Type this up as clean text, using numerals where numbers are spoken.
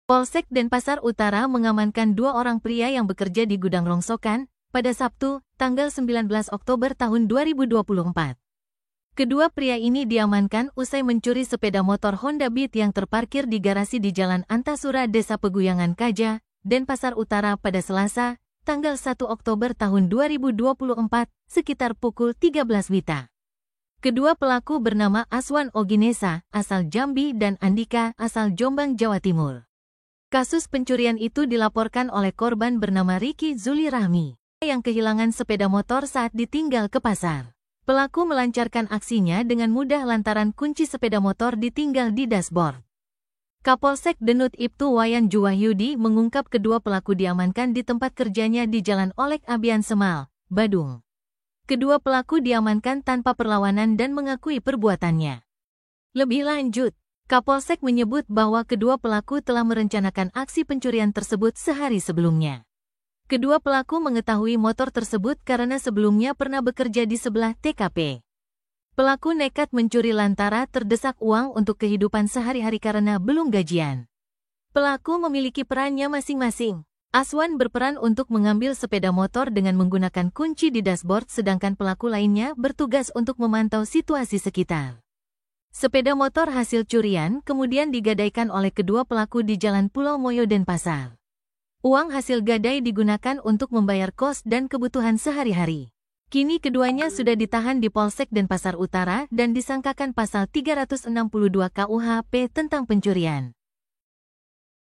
Polsek Denpasar Utara mengamankan 2 orang pria yang bekerja di gudang rongsokan pada Sabtu, tanggal 19 Oktober tahun 2024. Kedua pria ini diamankan usai mencuri sepeda motor Honda Beat yang terparkir di garasi di Jalan Antasura, Desa Peguyangan Kaja, Denpasar Utara pada Selasa, tanggal 1 Oktober tahun 2024, sekitar pukul 13 WITA. Kedua pelaku bernama Aswan Oginesa, asal Jambi, dan Andika, asal Jombang, Jawa Timur. Kasus pencurian itu dilaporkan oleh korban bernama Riki Zuli Rahmi, yang kehilangan sepeda motor saat ditinggal ke pasar. Pelaku melancarkan aksinya dengan mudah lantaran kunci sepeda motor ditinggal di dashboard. Kapolsek Denut Ibtu Wayan Juwahyudi mengungkap kedua pelaku diamankan di tempat kerjanya di Jalan Olek Abian Semal, Badung. Kedua pelaku diamankan tanpa perlawanan dan mengakui perbuatannya. Lebih lanjut, Kapolsek menyebut bahwa kedua pelaku telah merencanakan aksi pencurian tersebut sehari sebelumnya. Kedua pelaku mengetahui motor tersebut karena sebelumnya pernah bekerja di sebelah TKP. Pelaku nekat mencuri lantaran terdesak uang untuk kehidupan sehari-hari karena belum gajian. Pelaku memiliki perannya masing-masing. Aswan berperan untuk mengambil sepeda motor dengan menggunakan kunci di dashboard, sedangkan pelaku lainnya bertugas untuk memantau situasi sekitar. Sepeda motor hasil curian kemudian digadaikan oleh kedua pelaku di Jalan Pulau Moyo, Denpasar. Uang hasil gadai digunakan untuk membayar kos dan kebutuhan sehari-hari. Kini keduanya sudah ditahan di Polsek Denpasar Utara dan disangkakan pasal 362 KUHP tentang pencurian.